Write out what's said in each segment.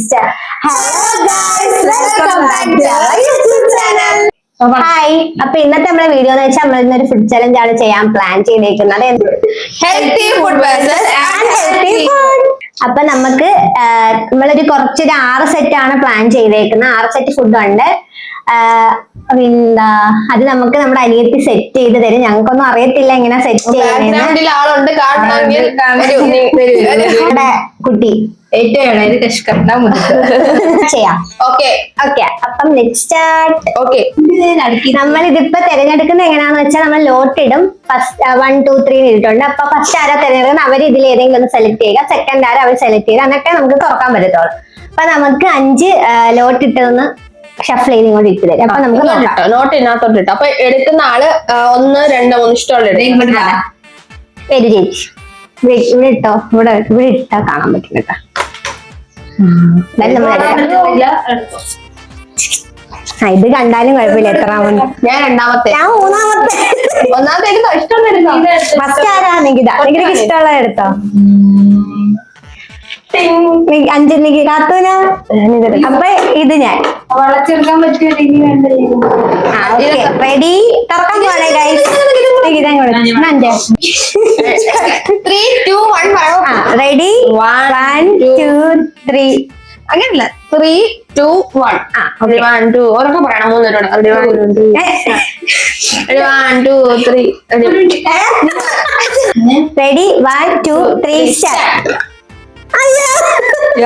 start. Hello guys, welcome back to our YouTube channel. Hi, അപ്പൊ ഇന്നത്തെ നമ്മുടെ video എന്ന് വെച്ചാൽ നമ്മൾ ഇന്നൊരു ഫുഡ് ചലഞ്ച് ആണ് ചെയ്യാൻ പ്ലാൻ ചെയ്തേക്കുന്നത്. Healthy food versus unhealthy food. അപ്പൊ നമുക്ക് നമ്മളൊരു കുറച്ചൊരു 6 സെറ്റ് ആണ് പ്ലാൻ ചെയ്തേക്കുന്നത്. 6 സെറ്റ് ഫുഡ് ഉണ്ട്. അത് നമുക്ക് നമ്മുടെ അനിയത്തി സെറ്റ് ചെയ്ത് തരും. ഞങ്ങൾക്കൊന്നും അറിയത്തില്ല എങ്ങനെ സെറ്റ് ചെയ്യുന്നത്. കുട്ടി ചെയ്യാം. അപ്പം നമ്മളിതിപ്പോ തിരഞ്ഞെടുക്കുന്ന എങ്ങനെയാന്ന് വെച്ചാൽ നമ്മൾ ലോട്ട് ഇടും. ഫസ്റ്റ് 1, 2, 3 ഇട്ടിട്ടുണ്ട്. അപ്പൊ ഫസ്റ്റ് ആരാ തിരഞ്ഞെടുക്കുന്നത് അവർ ഇതിൽ ഏതെങ്കിലും ഒന്ന് സെലക്ട് ചെയ്യുക. സെക്കൻഡ് ആരാ അവർ സെലക്ട് ചെയ്യുക. എന്നിട്ടേ നമുക്ക് തുറക്കാൻ പറ്റത്തുള്ളൂ. അപ്പൊ നമുക്ക് 5 ലോട്ട് ഇട്ടതൊന്ന് ഷഫിൾ ചെയ്ത് ഇങ്ങോട്ട് ഇട്ട് തരും. അപ്പൊ നമുക്ക് നോട്ട് ഇതിനകത്തോട്ട് ഇട്ടു. അപ്പൊ എടുക്കുന്ന ആള് 1, 2, 3 ഇഷ്ടമുള്ള പേര് ചേച്ചി ഇവിടെ ഇട്ടോ. ഇവിടെ ഇട്ടാ കാണാൻ പറ്റും കേട്ടോ. ഇത് കണ്ടാലും കുഴപ്പമില്ല. എത്രാമത്? ഞാൻ രണ്ടാമത്തെ. ഞാൻ മൂന്നാമത്തെ. ഒന്നാമത്തെ എടുത്തോ? ഇഷ്ടം ഫസ്റ്റ് ആരാ? നികിത. നികിതക്ക് ഇഷ്ടമുള്ളത് എടുത്തോ. 5 നിക്ക് കാത്തൂന. അപ്പൊ ഇത് ഞാൻ വളച്ചെടുക്കാൻ പറ്റിയ റെഡി. തുറക്കാൻ പോലെ ഗൈസ്. നികിത 3, 2, 1 റെഡി. 1, 2, 3 അങ്ങനല്ല. 3, 2, 1 1, 2 ഉറക്കെ പറയണം. 3 1, 2, 3 റെഡി. 1, 2, 3 സ്റ്റാർട്ട്.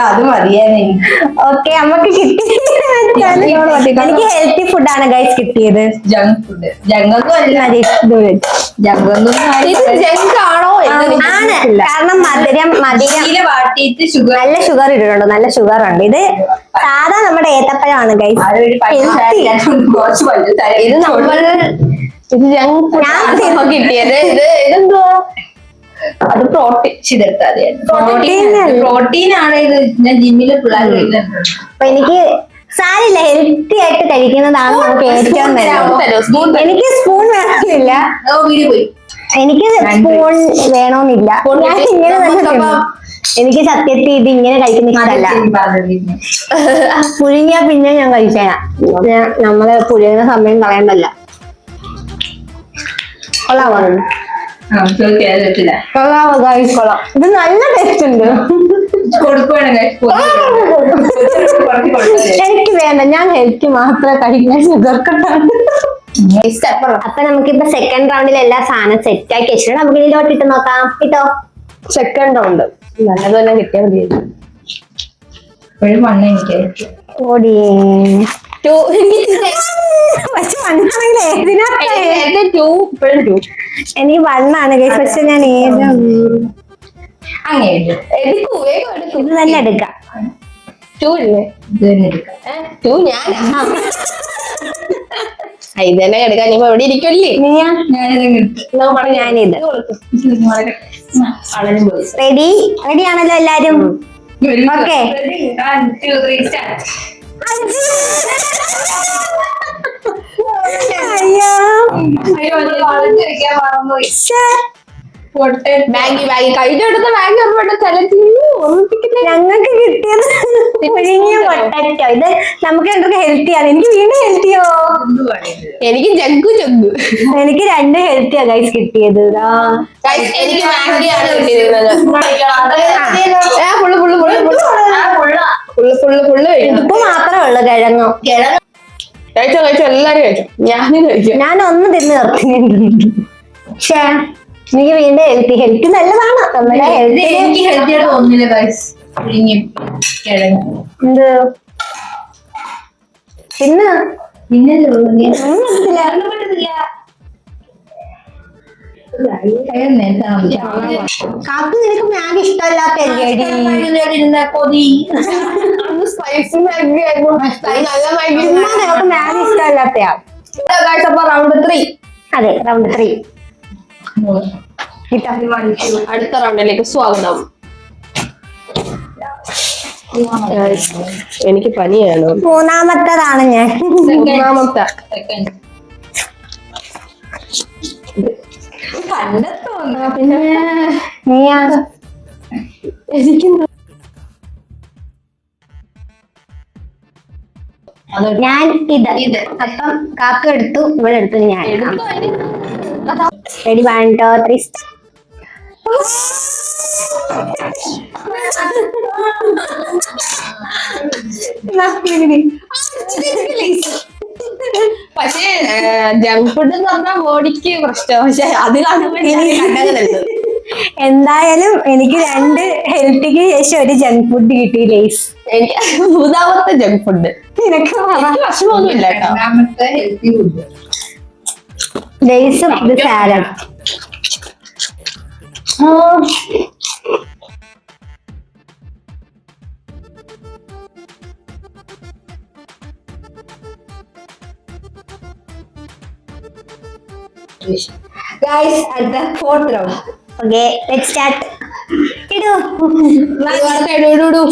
അത് മതിയാനേ. ഓക്കെ, നമുക്ക് കിട്ടി. എനിക്ക് ഹെൽത്തി ഫുഡാണ് ഗൈസ് കിട്ടിയത്. Junk food. ജങ്കൊന്നും അല്ല. ജങ്കൊന്നും ജങ്കാണോ? ആണ്. കാരണം മധുരം വാട്ടിയിട്ട് ഷുഗർ, നല്ല ഷുഗർ ഇട്ടിട്ടുണ്ട്. നല്ല ഷുഗർ ഉണ്ട്. ഇത് സാധാ നമ്മുടെ ഏത്തപ്പഴമാണ് ഗൈസ്. ഇത് നമ്മൾ ജങ്ക് കിട്ടിയത്. ഇതെന്തോ അത് പ്രോട്ടീൻ ആണ്. ഇത് ഞാൻ ജിമ്മില് പിള്ളേർ. അപ്പൊ എനിക്ക് സാരില്ല, ഹെൽത്തി ആയിട്ട് കഴിക്കുന്നതാണ് നമുക്ക് ഏറ്റവും നല്ലത്. എനിക്ക് സ്പൂൺ വേണമെന്നില്ല. എനിക്ക് സ്പൂൺ വേണമെന്നില്ല. ഞാൻ ഇങ്ങനെ തന്നെ. എനിക്ക് സത്യത്തിൽ ഇത് ഇങ്ങനെ കഴിക്കുന്ന ഇഷ്ടമല്ല. പുഴുങ്ങിയാ പിന്നെ ഞാൻ കഴിക്കാനാ. നമ്മള് പുഴുങ്ങുന്ന സമയം കളയണ്ടല്ല. കൊള്ളാമോ? കൊള്ളാം. ഇത് നല്ല ടേസ്റ്റ് ഉണ്ട്. എനിക്ക് വേണ്ട, ഞാൻ ഹെൽത്തി മാത്രമേ കഴിക്കാൻ. ഷുഗർ കട്ടാണ്. അപ്പൊ നമുക്കിപ്പോ സെക്കൻഡ് റൗണ്ടിൽ എല്ലാ സാധനം സെറ്റ് ആക്കി വെച്ചിട്ടുണ്ട്. നമുക്ക് ഇതിലോട്ട് ഇട്ട് നോക്കാം. ഇട്ടോ സെക്കൻഡ് റൗണ്ട് നല്ലതുപോലെ കിട്ടിയാൽ മതി. ഓടി എനിക്ക് 1 ആണ്. പക്ഷെ ഞാൻ ഏത് ഇത് തന്നെ എടുക്കാം. 2 ഇല്ലേ? 2 ഞാൻ ഇത് തന്നെ എടുക്കാം. ഇനിയിപ്പോ എവിടെ ഇരിക്കല്ലേ? ഞാനിത് റെഡി. റെഡി ആണല്ലോ എല്ലാരും? ഓക്കെ. ഞങ്ങൾക്ക് കിട്ടിയത് പുഴുങ്ങിയ പൊട്ടറ്റോ. ഇത് നമുക്ക് രണ്ടൊക്കെ ഹെൽത്തിയാണ്. എനിക്ക് വീണ്ടും ഹെൽത്തിയോ? എനിക്ക് ജഗ്ഗു. എനിക്ക് 2 ഹെൽത്തിയാ ഗൈസ് കിട്ടിയത്. എനിക്ക് മാഗിയാണ് കിട്ടിയിരുന്നത്. ഉപ്പ് മാത്രമേ ഉള്ളു. കിഴങ്ങോ കഴിച്ചോ എല്ലാരും കഴിച്ചു. ഞാനും കഴിച്ചു. ഞാൻ ഒന്ന് തിന്ന് നിർത്തുന്നുണ്ട്. പക്ഷേ എനിക്ക് വീണ്ടും ഹെൽത്തി നല്ലതാണ്. നമ്മുടെ ഹെൽത്തി തോന്നില്ല ഗൈസ്. എന്ത് പിന്നെ കാക്കു, നിനക്ക് മാഗി ഇഷ്ടമല്ലാത്ത മാഗി ഇഷ്ടമല്ലാത്തയാ. റൗണ്ട് 3. അതെ, റൗണ്ട് 3. അടുത്ത റൗണ്ടിലേക്ക് സ്വാഗതം. എനിക്ക് പനിയാണ്. 3ാമത്തതാണ് ഞാൻ. 3ാമത്തെ. പിന്നെ നീയാണ്. എനിക്ക് ഞാൻ ഇത് അപ്പം കാക്ക എടുത്തു, ഇവിടെ എടുത്തു, ഞാൻ റെഡി 1 2 3 പക്ഷേ ജങ്ക് ഫുഡ് എന്ന് പറഞ്ഞാൽ ബോഡിക്ക് പ്രശ്നം. പക്ഷെ അത് കാണുമ്പോൾ എന്തായാലും എനിക്ക് 2 ഹെൽത്തിക്ക് ശേഷം ഒരു ജങ്ക് ഫുഡ് കിട്ടി ലേസ്. എനിക്ക് 3ാമത്തെ ജങ്ക് ഫുഡ്. നിനക്ക് ഭക്ഷണമൊന്നുമില്ല കേട്ടോ. രണ്ടാമത്തെ ഹെൽത്തി ഫുഡ് ലേസും ഇത് salad. Guys, at the 4th round. Okay let's start. ഇടൂ.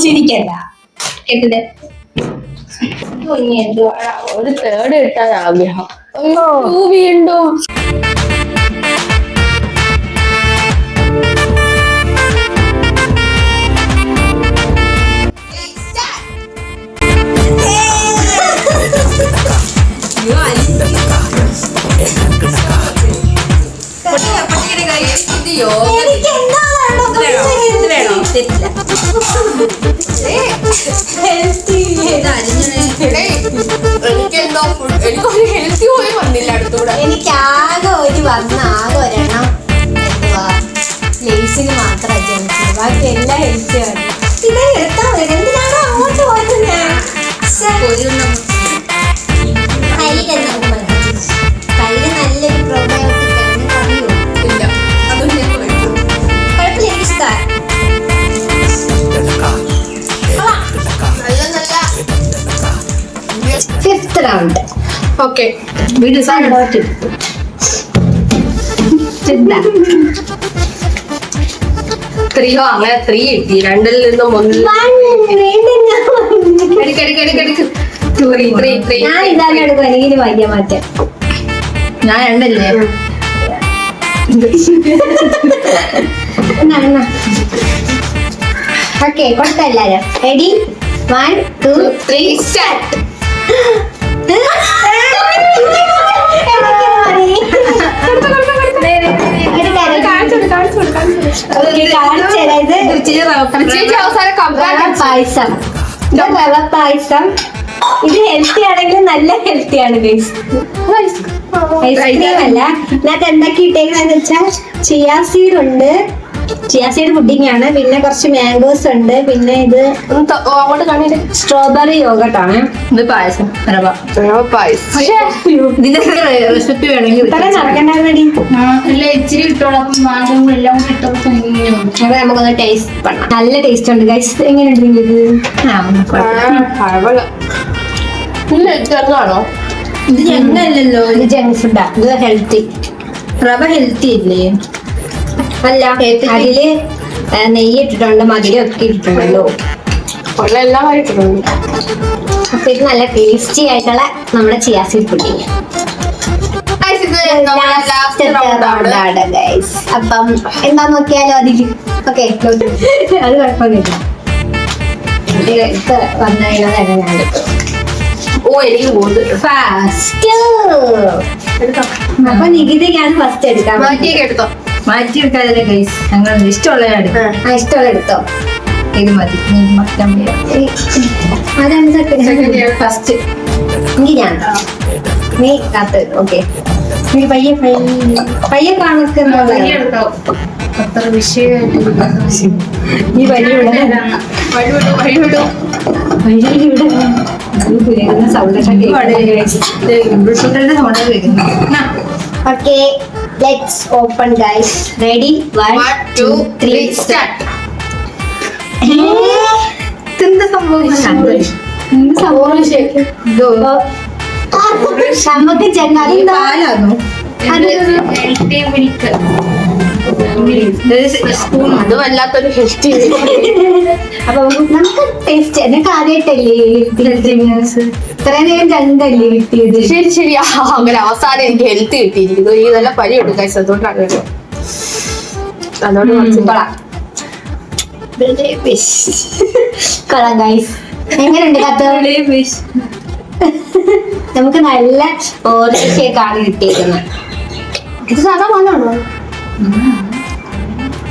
ചിരിക്കണ്ട കേട്ടില്ലേ? ഒരു തേർഡ് കിട്ടാൻ ആഗ്രഹം. വീണ്ടും എനിക്കൊരു ഹെൽത്തി പോയി വന്നില്ല അടുത്തൂടെ. എനിക്ക് ആകെ ഒരെണ്ണം എന്തുവാ ലേസിന് മാത്രം ജനിച്ചത്, ബാക്കി എല്ലാം ഹെൽത്തിയാണ്. ഇത് എടുത്താൽ മതി. എന്തിനാണോ അങ്ങോട്ട് പോയത്? തൈര് നല്ലൊരു പ്രോബയോട്ടിക് ആണ്, അറിയോ? ഇല്ല, അതും ഞാൻ കഴിക്കും. കുഴപ്പമില്ല, എനിക്കിഷ്ടമാണ്. നല്ല 5th round. ഓക്കെ. വീട് ത്രീയോ അങ്ങനെ 3 കിട്ടി. 2ൽ നിന്നും 1. ഞാൻ ഇതാണ് എടുക്കും, എനിക്ക് വയ്യ മാറ്റാൻ. ഞാൻ 2 അല്ലേ? ഓക്കെ, കൊടുത്ത എല്ലാരും റെഡി 1 2 3 സ്റ്റാർട്ട്. പായസം. റവ പായസം. ഇത് ഹെൽത്തി ആണെങ്കിലും നല്ല ഹെൽത്തിയാണ് ഗൈസ്. ഐസ്ക്രീം അല്ല. ഇതിനകത്ത് എന്തൊക്കെ ഇട്ടേക്കെന്ന് വെച്ചാൽ ചിയാ സീഡ് ഉണ്ട്, ചിയാ സീഡ് പുഡിംഗ് ആണ്, പിന്നെ കുറച്ച് മാംഗോസ് ഉണ്ട്, പിന്നെ ഇത് അങ്ങോട്ട് കാണില്ലേ? സ്ട്രോബെറി യോഗട്ട് ആണ്. ഇത് പായസം റവ പായസം. ഇതിന്റെ റെസിപ്പി വേണമെങ്കിൽ ഇത്ര നടക്കണ്ടായിരുന്നടി. അല്ല ഇച്ചിരി ഇട്ടോളാം, മാങ്ങും എല്ലാം കൂടി ഇട്ടപ്പോൾ അത് നമുക്കൊന്ന് ടേസ്റ്റ് பண்ணலாம். നല്ല ടേസ്റ്റ് ഉണ്ട് ഗൈസ്. എങ്ങനെയുണ്ട് ഇത്? ഇതാണോ? ഇത് ജങ്കല്ലല്ലോ, ഇത് ജങ്ക് ഫുഡാ, ഇത് ഹെൽത്തി. റവ ഹെൽത്തി ഇല്ലേ? അല്ല, അതില് നെയ്യ് ഇട്ടിട്ടുണ്ട്, മധുരം ഒക്കെ ഇട്ടിട്ടുണ്ടല്ലോ. എല്ലാം കഴിച്ചിട്ടുണ്ട്. അപ്പൊ ഇത് നല്ല ടേസ്റ്റി ആയിട്ടുള്ള നമ്മുടെ ചിയാ സീഡ് പുഡിംഗ്. അപ്പം എന്താ നോക്കിയാലോ അതില്. ഓക്കെ, അത് കുഴപ്പമൊന്നുമില്ല. വന്നതിനാണ് ഞാൻ എടുത്തു. ഓ, എനിക്ക് കൂടുതൽ ഫസ്റ്റ്. അപ്പൊ നികിതയ്ക്കാണ് ഫസ്റ്റ് എടുക്കാൻ. മാറ്റിയൊക്കെ എടുത്തോ? മാറ്റി എടുക്കാതെ ഗൈസ്, ഞങ്ങൾ ഇഷ്ടമുള്ള എടുക്കാം. ഇഷ്ടമുള്ള എടുത്തോ. ഇത് മതി. അതാണ് ഫസ്റ്റ് എങ്കിൽ ഞാൻ നീ കാത്ത്. ഓക്കെ, നീ പയ്യെ പയ്യെ കാണുന്ന അത്ര വിഷയമായിട്ട് ഈ വഴിയുള്ള sound okay. Let's open guys. Ready 1 2 3 start. എന്ത് സംഭവം? നമുക്ക് ചെങ്ങാതി പാലാണോ? സ്പൂൺ. അത് വല്ലാത്തൊരു ഹെൽത്തി. അപ്പൊ നമുക്ക് ടേസ്റ്റ്. എനിക്ക് ആദ്യമായിട്ടല്ലേ ഇത്രയും നേരം രണ്ടല്ലേ കിട്ടിയത്. ശരി ശരി. അങ്ങനെ അവസാനം എനിക്ക് ഹെൽത്ത് കിട്ടിയിരിക്കുന്നു. ഈ നല്ല പനി എടുക്കാൻ അതുകൊണ്ടാണ് അതോട് മനസ്സിലാ. കൊള്ളാം ഗൈസ്. എങ്ങനെയുണ്ട് കത്ത്? നമുക്ക് നല്ല ഓറഞ്ച് ഷേക്കാണ് കിട്ടിയിരിക്കുന്നത്. ഇത് സാധാ പാലാണോ?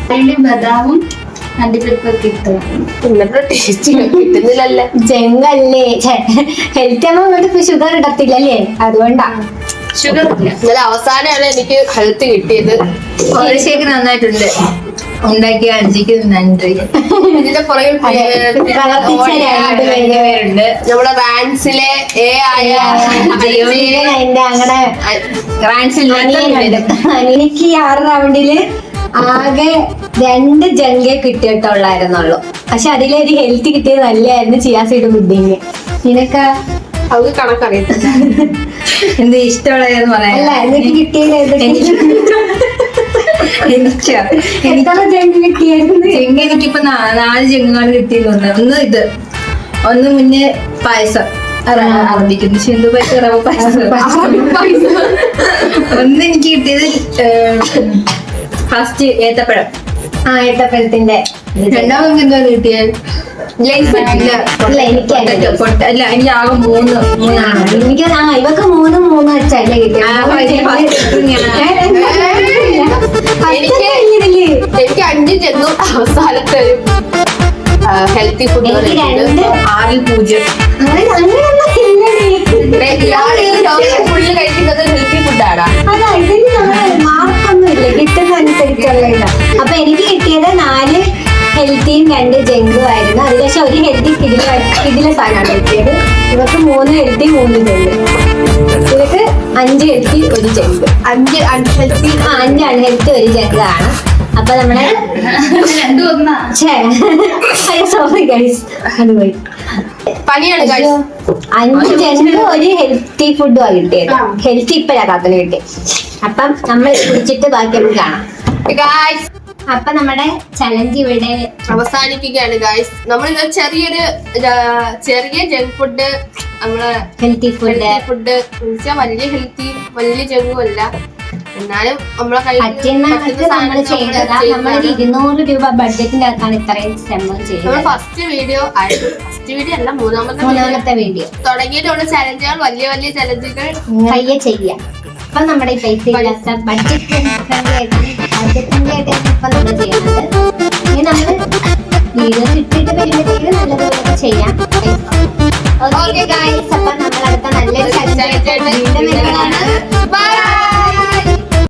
അതിന്റെ ബദാമും അണ്ടിപ്പരിപ്പൊക്കെ ഇട്ടു. എന്നിട്ട് ടേസ്റ്റ് കിട്ടുന്നില്ലല്ലേ. ജെങ്കല്ലേ ഹെൽത്ത് ആകുമ്പോൾ ഇങ്ങോട്ട് ഷുഗർ ഇടത്തില്ലല്ലേ, അതുകൊണ്ടാ. ഷുഗർ ഇന്നലെ അവസാനമാണ് എനിക്ക് ഹെൽത്ത് കിട്ടിയത്. ഓറഞ്ച് നന്നായിട്ടുണ്ട്. ഉണ്ടാക്കിയ അഞ്ചിക്ക് നന്ദി. ഇതിന്റെ പുറകിൽ പേരുണ്ട്. നമ്മുടെ റാൻസിലെ ആയ അതിന്റെ അങ്ങനെ എനിക്ക് ഈ 6 റൗണ്ടില് ആകെ 2 ജങ്കേ കിട്ടിയിട്ടുള്ളായിരുന്നുള്ളൂ. പക്ഷെ അതിലൊരു ഹെൽത്ത് കിട്ടിയത് നല്ലതായിരുന്നു, ചിയാ സീഡ് പുഡിങ്. നിനക്ക് അത് കണക്കറിയത്തില്ല. എന്ത് ഇഷ്ടമുള്ളതെന്ന് പറയാം. അല്ല എനിക്ക് കിട്ടിയത് എത്ര ജങ്ക് കിട്ടിയായിരുന്നു? ചെങ്ങ എനിക്കിപ്പോ 4 ചെങ്ങാണ് കിട്ടിയെന്ന്. ഒന്ന് മുന്നേ പായസം അറബിക്കുന്നു സിന്ധു പായസം, റവ പായസം. ഒന്ന് എനിക്ക് കിട്ടിയത് ഫസ്റ്റ് ഏത്തപ്പഴം. ഏത്തപ്പഴത്തിന്റെ. രണ്ടാമത് എന്താ കിട്ടിയത്? എനിക്ക് ആകെ 3 എനിക്ക് ഇവക്ക് 3 വെച്ചല്ലേ എനിക്ക് 5 ചെന്നു അവസാനത്തെ ഒരു ഹെൽത്തി ഫുഡ്. 6-0. ഫുള്ള് കഴിക്കുന്നത് ഹെൽത്തി ഫുഡാണ്. അതാ ഇതിന് നമ്മള് മാർക്കൊന്നും ഇല്ല, കിട്ടുന്ന അനുസരിച്ചുള്ള ഇതാ. അപ്പൊ എനിക്ക് കിട്ടിയത് 4 ഹെൽത്തിയും 2 ജങ്കും ആയിരുന്നു. അതിൽ പക്ഷെ ഒരു ഹെൽത്തി ഇതിലെ സാധനമാണ് കിട്ടിയത്. ഇവർക്ക് 3 ഹെൽത്തി 3 ജങ്ക്. ഇവർക്ക് 5 healthy 1 junk. 5 unhealthy 5 unhealthy 1 junk ആണ്. അപ്പൊ നമ്മളെ സോറി ഗൈസ്, അത് പോയി. പണിയാണ് guys. 5 ജങ്ക് 1 ഹെൽത്തി ഫുഡുമാണ് കിട്ടിയത്. ഹെൽത്തി ഇപ്പഴാ കാത്തിന് കിട്ടി. അപ്പം നമ്മൾ കുടിച്ചിട്ട് ബാക്കി നമുക്ക് കാണാം. Guys, അപ്പൊ നമ്മുടെ ചലഞ്ച് ഇവിടെ അവസാനിക്കുകയാണ് ഗായ്സ്. നമ്മളിത് ചെറിയ ജങ്ക് ഫുഡ്, നമ്മള് ഹെൽത്തി ഫുഡ് വലിയ ഹെൽത്തിയും വലിയ ജങ്കും അല്ല, എന്നാലും നമ്മളെ പറ്റുന്ന നമ്മൾ ചെയ്തതാ. നമ്മളൊരു 200 രൂപ ബഡ്ജറ്റിന്റെ അകത്താണ് ഇത്രയും ശ്രമം ചെയ്യുന്നത്. ഫസ്റ്റ് വീഡിയോ അല്ല, മൂന്നാമത്തെ വീഡിയോ തുടങ്ങിയിട്ടുള്ള ചലഞ്ചുകൾ, വലിയ വലിയ ചലഞ്ചുകൾ കയ്യെ ചെയ്യാം. അപ്പൊ നമ്മുടെ ഈ പൈസ ഇല്ലാത്ത ബഡ്ജറ്റ് ഇപ്പൊ നമ്മൾ ചെയ്യുന്നത്. ഇനി നമ്മള് വീഡിയോസ് ഇട്ടിട്ട് വരുമ്പോഴത്തേക്ക് നല്ലതുപോലെ ചെയ്യാം. ഓക്കെ ഗൈസ്, അപ്പൊ നമ്മൾ അടുത്ത നല്ലൊരു ചലഞ്ച് വീണ്ടും വരുന്നതാണ്.